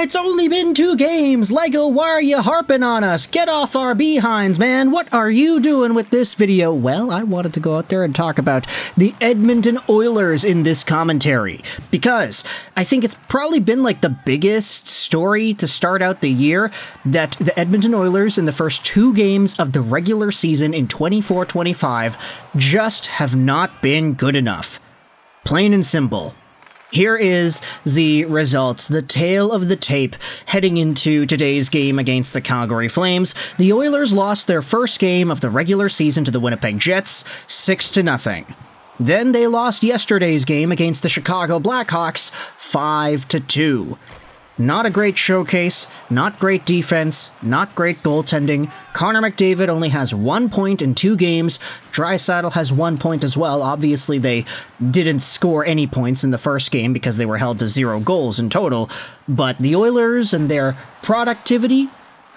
It's only been 2 games. Lego, why are you harping on us? Get off our behinds, man. What are you doing with this video? Well, I wanted to go out there and talk about the Edmonton Oilers in this commentary, because I think it's probably been like the biggest story to start out the year, that the Edmonton Oilers in the first 2 games of the regular season in 24-25 just have not been good enough. Plain and simple. Here is the results, the tale of the tape heading into today's game against the Calgary Flames. The Oilers lost their first game of the regular season to the Winnipeg Jets, 6-0. Then they lost yesterday's game against the Chicago Blackhawks, 5-2. Not a great showcase, not great defense, not great goaltending. Connor McDavid only has 1 point in 2 games. Draisaitl has 1 point as well. Obviously, they didn't score any points in the first game because they were held to 0 goals in total. But the Oilers and their productivity,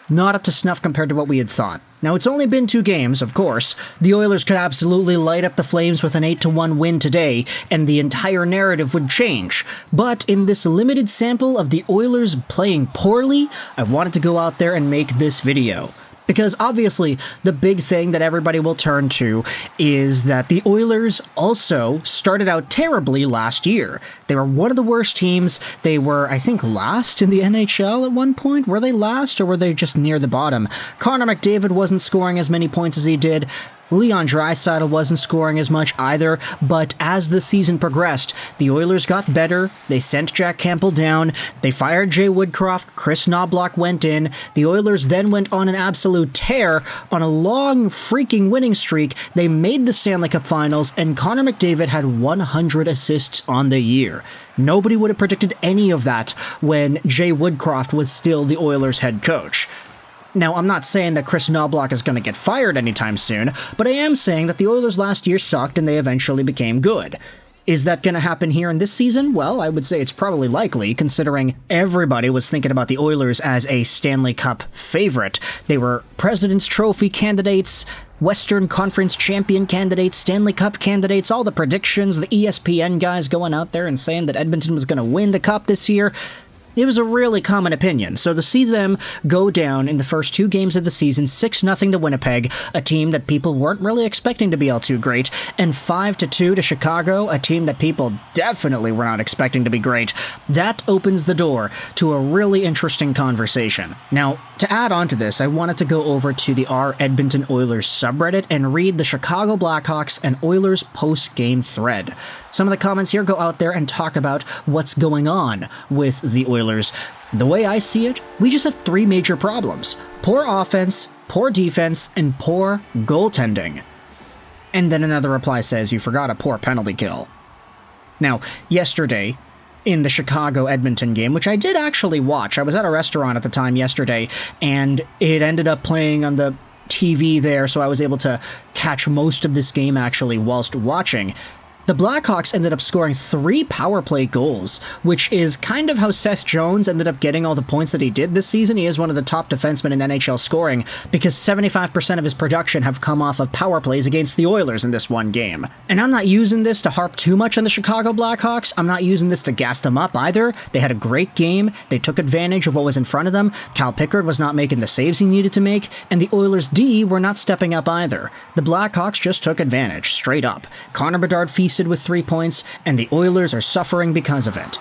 not up to snuff compared to what we had thought. Now, it's only been 2 games, of course. The Oilers could absolutely light up the Flames with an 8-1 win today, and the entire narrative would change. But in this limited sample of the Oilers playing poorly, I wanted to go out there and make this video. Because obviously, the big thing that everybody will turn to is that the Oilers also started out terribly last year. They were one of the worst teams. They were, I think, last in the NHL at one point. Were they last, or were they just near the bottom? Connor McDavid wasn't scoring as many points as he did. Leon Draisaitl wasn't scoring as much either, but as the season progressed, the Oilers got better. They sent Jack Campbell down. They fired Jay Woodcroft. Chris Knoblauch went in. The Oilers then went on an absolute tear on a long freaking winning streak. They made the Stanley Cup Finals, and Connor McDavid had 100 assists on the year. Nobody would have predicted any of that when Jay Woodcroft was still the Oilers head coach. Now, I'm not saying that Chris Knoblauch is going to get fired anytime soon, but I am saying that the Oilers last year sucked and they eventually became good. Is that going to happen here in this season? Well, I would say it's probably likely, considering everybody was thinking about the Oilers as a Stanley Cup favorite. They were President's Trophy candidates, Western Conference champion candidates, Stanley Cup candidates, all the predictions, the ESPN guys going out there and saying that Edmonton was going to win the Cup this year. It was a really common opinion, so to see them go down in the first 2 games of the season, 6-0 to Winnipeg, a team that people weren't really expecting to be all too great, and 5-2 to Chicago, a team that people definitely were not expecting to be great, that opens the door to a really interesting conversation. Now, to add on to this, I wanted to go over to the R Edmonton Oilers subreddit and read the Chicago Blackhawks and Oilers post-game thread. Some of the comments here go out there and talk about what's going on with the Oilers. The way I see it, we just have 3 major problems: poor offense, poor defense, and poor goaltending. And then another reply says, you forgot a poor penalty kill. Now, yesterday, in the Chicago-Edmonton game, which I did actually watch, I was at a restaurant at the time yesterday, and it ended up playing on the TV there, so I was able to catch most of this game actually whilst watching. The Blackhawks ended up scoring 3 power play goals, which is kind of how Seth Jones ended up getting all the points that he did this season. He is one of the top defensemen in NHL scoring, because 75% of his production have come off of power plays against the Oilers in this one game. And I'm not using this to harp too much on the Chicago Blackhawks. I'm not using this to gas them up either. They had a great game. They took advantage of what was in front of them. Cal Pickard was not making the saves he needed to make, and the Oilers D were not stepping up either. The Blackhawks just took advantage, straight up. Connor Bedard feasted with 3 points, and the Oilers are suffering because of it.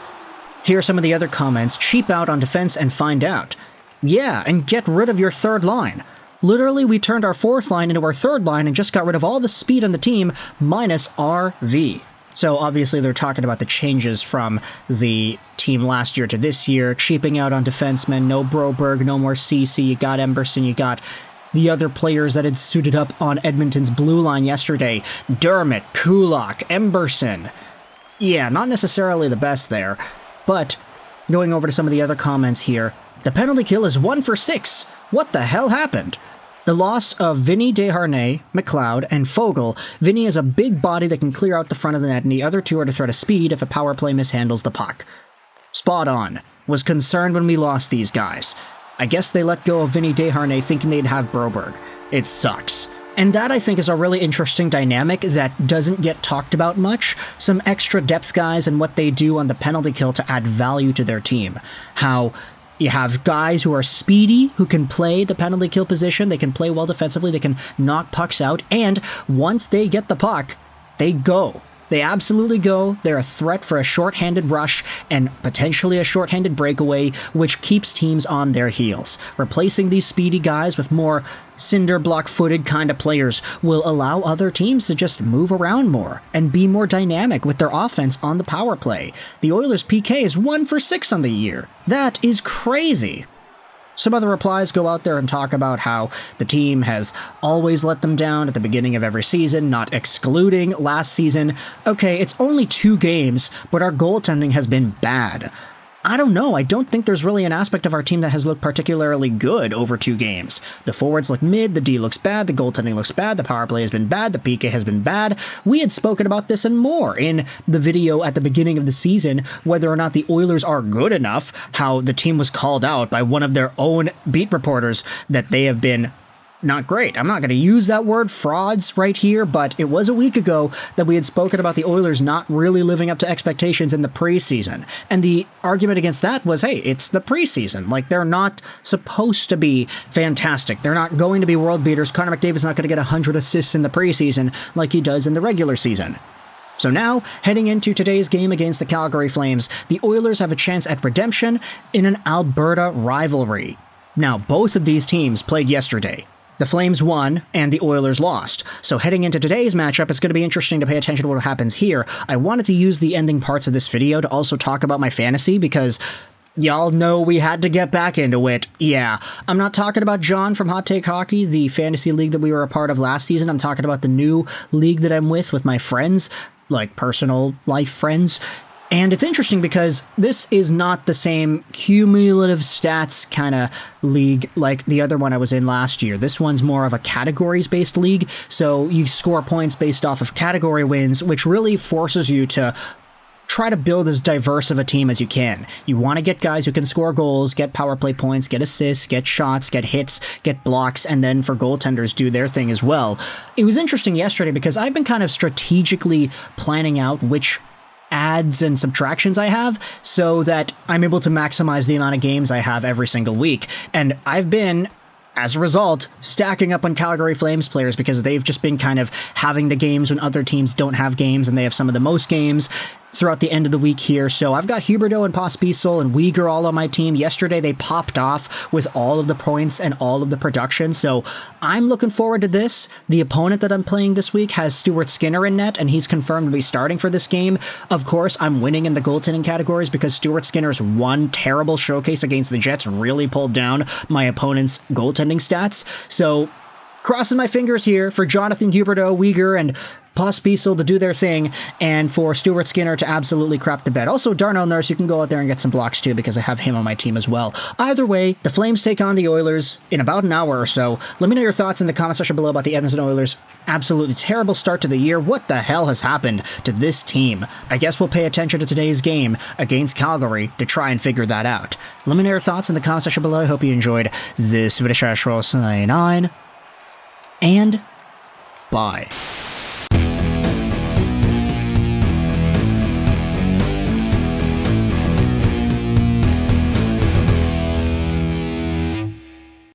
Here are some of the other comments. Cheap out on defense and find out. Yeah, and get rid of your 3rd line. Literally, we turned our 4th line into our 3rd line and just got rid of all the speed on the team, minus RV. So obviously they're talking about the changes from the team last year to this year, cheaping out on defensemen, no Broberg, no more CC, you got Emberson, you got the other players that had suited up on Edmonton's blue line yesterday: Dermott, Kulak, Emberson. Yeah, not necessarily the best there, but going over to some of the other comments here, the penalty kill is 1 for 6. What the hell happened? The loss of Vinny Desharnais, McLeod, and Fogle. Vinny is a big body that can clear out the front of the net, and the other 2 are to threat of speed if a power play mishandles the puck. Spot on. Was concerned when we lost these guys. I guess they let go of Vinny Desharnais thinking they'd have Broberg. It sucks. And that, I think, is a really interesting dynamic that doesn't get talked about much. Some extra depth guys and what they do on the penalty kill to add value to their team. How You have guys who are speedy, who can play the penalty kill position, they can play well defensively, they can knock pucks out, and once they get the puck, they go. They absolutely go. They're a threat for a shorthanded rush and potentially a shorthanded breakaway, which keeps teams on their heels. Replacing these speedy guys with more cinder block-footed kind of players will allow other teams to just move around more and be more dynamic with their offense on the power play. The Oilers' PK is 1 for 6 on the year. That is crazy. Some other replies go out there and talk about how the team has always let them down at the beginning of every season, not excluding last season. Okay, it's only 2 games, but our goaltending has been bad. I don't know. I don't think there's really an aspect of our team that has looked particularly good over 2 games. The forwards look mid, the D looks bad, the goaltending looks bad, the power play has been bad, the PK has been bad. We had spoken about this and more in the video at the beginning of the season, whether or not the Oilers are good enough, how the team was called out by one of their own beat reporters that they have been not great. I'm not going to use that word frauds right here, but it was a week ago that we had spoken about the Oilers not really living up to expectations in the preseason. And the argument against that was, hey, it's the preseason. Like, they're not supposed to be fantastic. They're not going to be world beaters. Connor McDavid's not going to get 100 assists in the preseason like he does in the regular season. So now, heading into today's game against the Calgary Flames, the Oilers have a chance at redemption in an Alberta rivalry. Now, both of these teams played yesterday. The Flames won, and the Oilers lost. So heading into today's matchup, it's going to be interesting to pay attention to what happens here. I wanted to use the ending parts of this video to also talk about my fantasy, because y'all know we had to get back into it. Yeah, I'm not talking about John from Hot Take Hockey, the fantasy league that we were a part of last season. I'm talking about the new league that I'm with my friends, like personal life friends. And it's interesting because this is not the same cumulative stats kind of league like the other one I was in last year. This one's more of a categories-based league, so you score points based off of category wins, which really forces you to try to build as diverse of a team as you can. You want to get guys who can score goals, get power play points, get assists, get shots, get hits, get blocks, and then for goaltenders do their thing as well. It was interesting yesterday because I've been kind of strategically planning out which adds and subtractions I have so that I'm able to maximize the amount of games I have every single week. And I've been, as a result, stacking up on Calgary Flames players because they've just been kind of having the games when other teams don't have games, and they have some of the most games throughout the end of the week here. So I've got Huberdeau and Pospisil and Weegar all on my team. Yesterday they popped off with all of the points and all of the production, so I'm looking forward to this. The opponent that I'm playing this week has Stuart Skinner in net, and he's confirmed to be starting for this game. Of course, I'm winning in the goaltending categories because Stuart Skinner's one terrible showcase against the Jets really pulled down my opponent's goaltending stats. So crossing my fingers here for Jonathan Huberdeau, Weegar, and Pospisil to do their thing, and for Stuart Skinner to absolutely crap the bed. Also, Darnell Nurse, you can go out there and get some blocks too, because I have him on my team as well. Either way, the Flames take on the Oilers in about an hour or so. Let me know your thoughts in the comment section below about the Edmonton Oilers' absolutely terrible start to the year. What the hell has happened to this team? I guess we'll pay attention to today's game against Calgary to try and figure that out. Let me know your thoughts in the comment section below. I hope you enjoyed this video. And bye.